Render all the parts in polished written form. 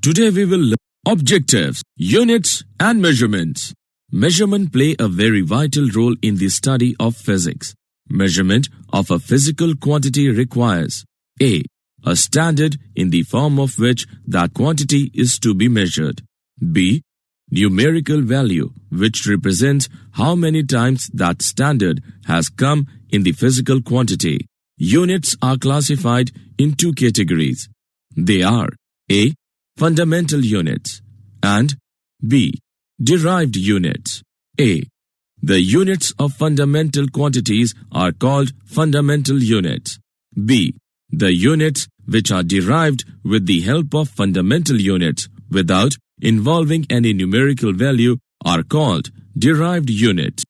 Today we will learn objectives, units and measurements. Measurement play a very vital role in the study of physics. Measurement of a physical quantity requires A. A standard in the form of which that quantity is to be measured. B. Numerical value which represents how many times that standard has come in the physical quantity. Units are classified in two categories. They are A. Fundamental units and B. Derived units. A. The units of fundamental quantities are called fundamental units. B. The units which are derived with the help of fundamental units without involving any numerical value are called derived units.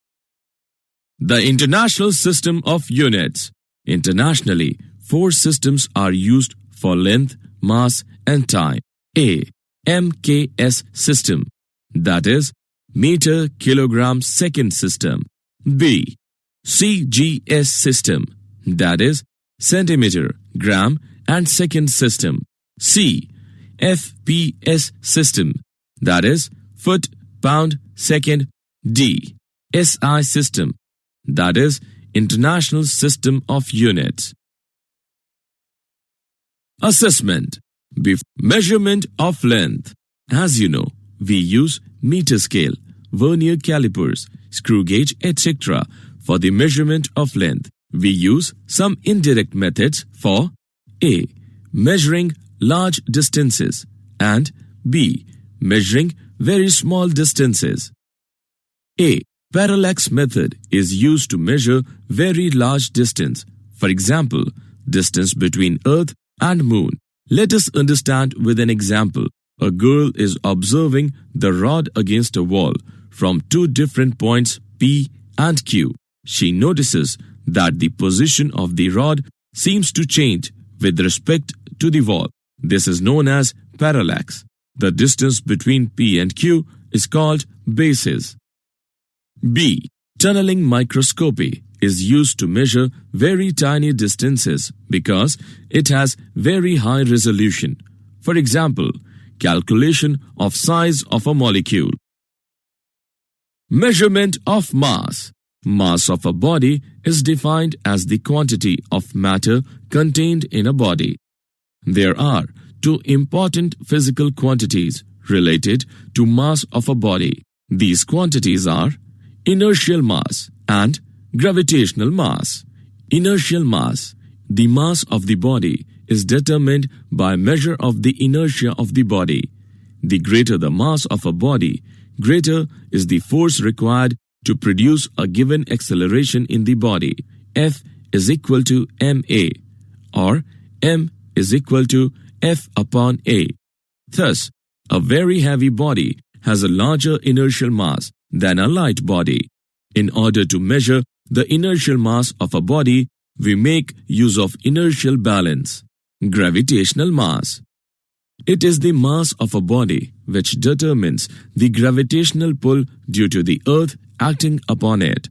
The International System of Units. Internationally, 4 systems are used for length, mass and time. A. MKS system, that is meter, kilogram, second system. B. CGS system, that is centimeter, gram and second system. C. FPS system, that is foot, pound, second. D. SI system, that is International System of Units. Assessment. Measurement of length. As you know, we use meter scale, vernier calipers, screw gauge, etc. for the measurement of length. We use some indirect methods for A. Measuring large distances and B. Measuring very small distances. A. Parallax method is used to measure very large distance. For example, distance between Earth and Moon. Let us understand with an example. A girl is observing the rod against a wall from 2 different points P and Q. She notices that the position of the rod seems to change with respect to the wall. This is known as parallax. The distance between P and Q is called basis. B. Tunneling microscopy is used to measure very tiny distances because it has very high resolution. For example, calculation of size of a molecule. Measurement of mass. Mass of a body is defined as the quantity of matter contained in a body. There are 2 important physical quantities related to mass of a body. These quantities are inertial mass and gravitational mass. Inertial mass. The mass of the body is determined by measure of the inertia of the body. The greater the mass of a body, greater is the force required to produce a given acceleration in the body. F is equal to ma, or m is equal to F upon a. Thus, a very heavy body has a larger inertial mass than a light body. In order to measure the inertial mass of a body, we make use of inertial balance. Gravitational mass. It is the mass of a body which determines the gravitational pull due to the earth acting upon it.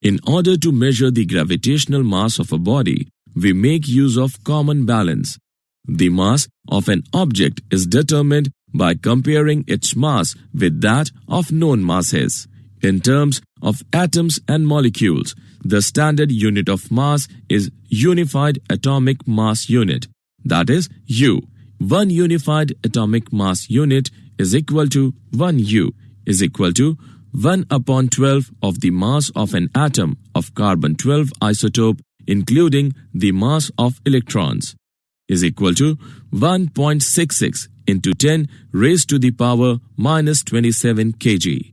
In order to measure the gravitational mass of a body, we make use of common balance. The mass of an object is determined by comparing its mass with that of known masses. In terms of atoms and molecules, the standard unit of mass is Unified Atomic Mass Unit, that is U. 1 unified atomic mass unit is equal to 1 U is equal to 1 upon 12 of the mass of an atom of carbon-12 isotope including the mass of electrons is equal to 1.66 into 10 raised to the power minus 27 kg.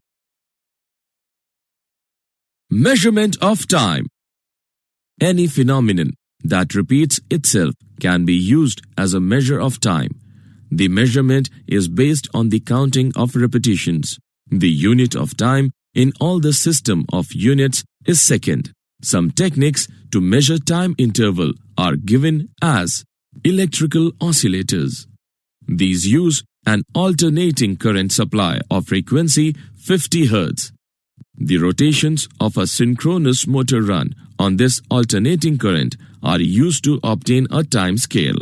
Measurement of time. Any phenomenon that repeats itself can be used as a measure of time. The measurement is based on the counting of repetitions. The unit of time in all the system of units is second. Some techniques to measure time interval are given as electrical oscillators. These use an alternating current supply of frequency 50 Hz. The rotations of a synchronous motor run on this alternating current are used to obtain a time scale.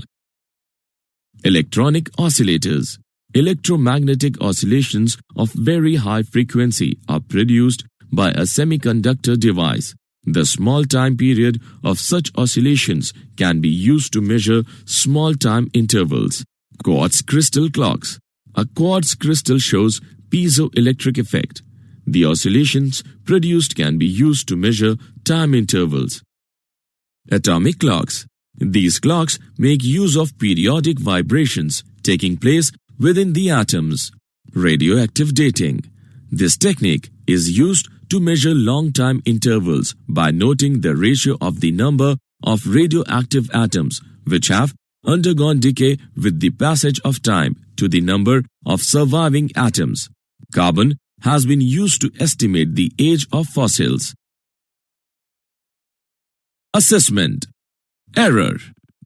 Electronic oscillators. electromagnetic oscillations of very high frequency are produced by a semiconductor device. The small time period of such oscillations can be used to measure small time intervals. Quartz crystal clocks. A quartz crystal shows piezoelectric effect. The oscillations produced can be used to measure time intervals. Atomic clocks. These clocks make use of periodic vibrations taking place within the atoms. Radioactive dating. This technique is used to measure long time intervals by noting the ratio of the number of radioactive atoms which have undergone decay with the passage of time to the number of surviving atoms. Carbon has been used to estimate the age of fossils. Assessment. Error.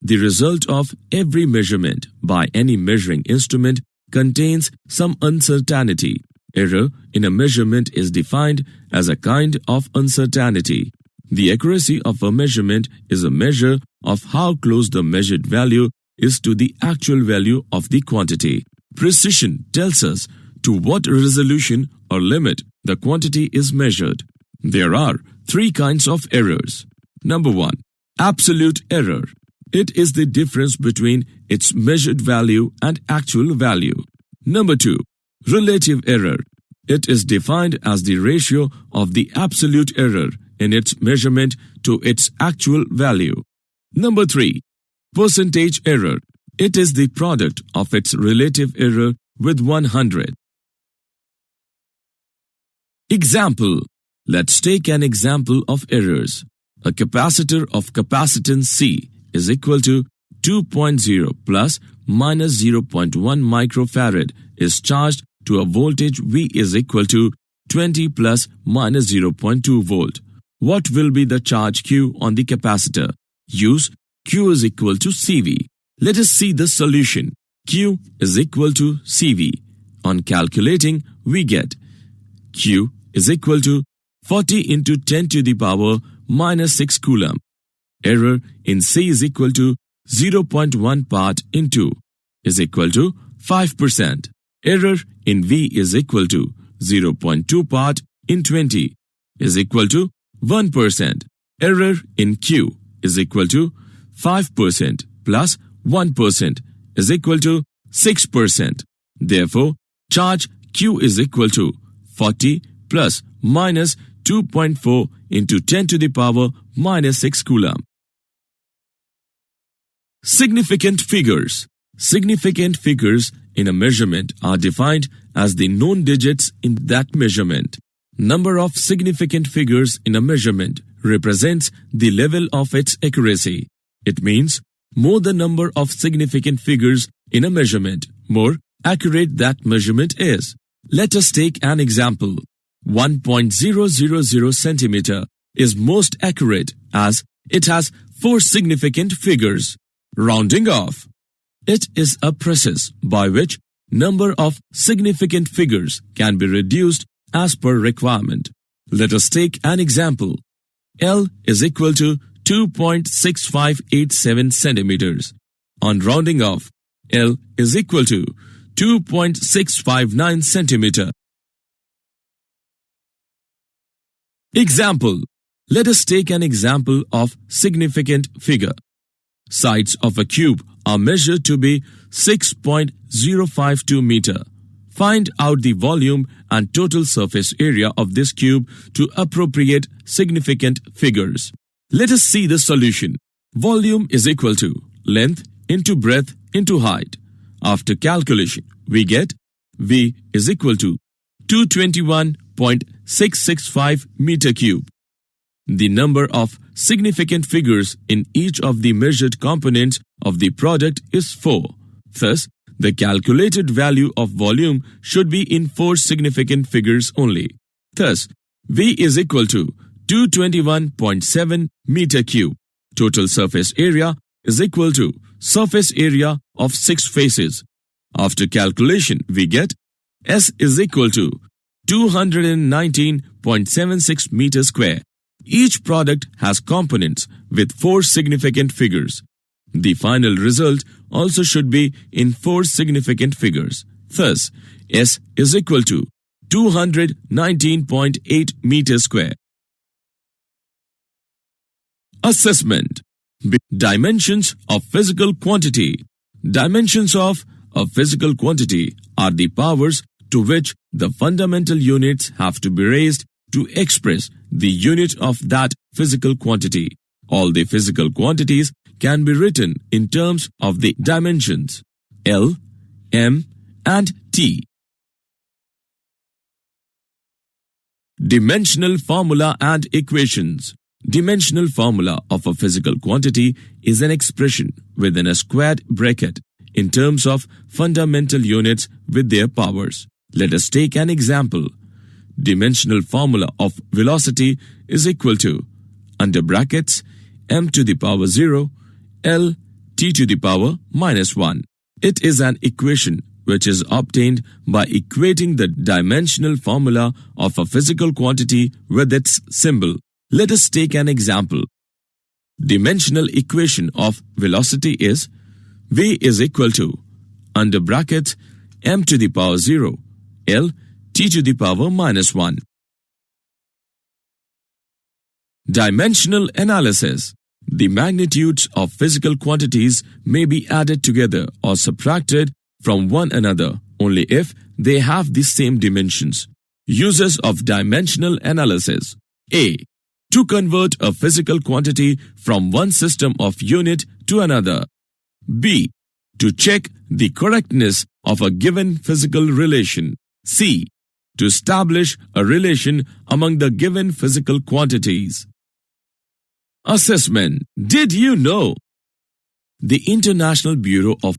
The result of every measurement by any measuring instrument contains some uncertainty. Error in a measurement is defined as a kind of uncertainty. The accuracy of a measurement is a measure of how close the measured value is to the actual value of the quantity. Precision tells us to what resolution or limit the quantity is measured. There are three kinds of errors. Number 1. Absolute error. It is the difference between its measured value and actual value. Number 2. Relative error. It is defined as the ratio of the absolute error in its measurement to its actual value. Number 3. Percentage error. It is the product of its relative error with 100. Example. Let's take an example of errors. A capacitor of capacitance C is equal to 2.0 plus minus 0.1 microfarad is charged to a voltage V is equal to 20 plus minus 0.2 volt. What will be the charge Q on the capacitor? Use Q is equal to CV. Let us see the solution. Q is equal to CV. On calculating, we get Q is equal to 40 into 10 to the power minus 6 coulomb. Error in C is equal to 0.1 part in 2 is equal to 5%. Error in V is equal to 0.2 part in 20 is equal to 1%. Error in Q is equal to 5% plus 1% is equal to 6%. Therefore, charge Q is equal to 40 plus minus 2.4 into 10 to the power minus 6 coulomb. Significant figures. Significant figures in a measurement are defined as the known digits in that measurement. Number of significant figures in a measurement represents the level of its accuracy. It means more the number of significant figures in a measurement, more accurate that measurement is. Let us take an example. 1.000 centimeter is most accurate as it has 4 significant figures. Rounding off. It is a process by which number of significant figures can be reduced as per requirement. Let us take an example. L is equal to 2.6587 centimeters. On rounding off, L is equal to 2.659 centimeter. Example. Let us take an example of significant figure. Sides of a cube are measured to be 6.052 meter. Find out the volume and total surface area of this cube to appropriate significant figures. Let us see the solution. Volume is equal to length into breadth into height. After calculation, we get V is equal to 221.665 meter cube. The number of significant figures in each of the measured components of the product is 4. Thus, the calculated value of volume should be in 4 significant figures only. Thus, V is equal to 221.7 meter cube. Total surface area is equal to surface area of 6 faces. After calculation, we get S is equal to 219.76 meter square. Each product has components with 4 significant figures. The final result also should be in 4 significant figures. Thus, S is equal to 219.8 meters square. Assessment. Dimensions of physical quantity. Dimensions of a physical quantity are the powers to which the fundamental units have to be raised to express the unit of that physical quantity. All the physical quantities can be written in terms of the dimensions L, M, and T. Dimensional formula and equations. Dimensional formula of a physical quantity is an expression within a squared bracket in terms of fundamental units with their powers. Let us take an example. Dimensional formula of velocity is equal to, under brackets, m to the power 0, L, t to the power minus 1. It is an equation which is obtained by equating the dimensional formula of a physical quantity with its symbol. Let us take an example. Dimensional equation of velocity is v is equal to, under brackets, m to the power 0, L, t to the power minus 1. Dimensional analysis. The magnitudes of physical quantities may be added together or subtracted from one another only if they have the same dimensions. Uses of dimensional analysis. A. To convert a physical quantity from one system of unit to another. B. To check the correctness of a given physical relation. C. To establish a relation among the given physical quantities. Assessment. Did you know? The International Bureau of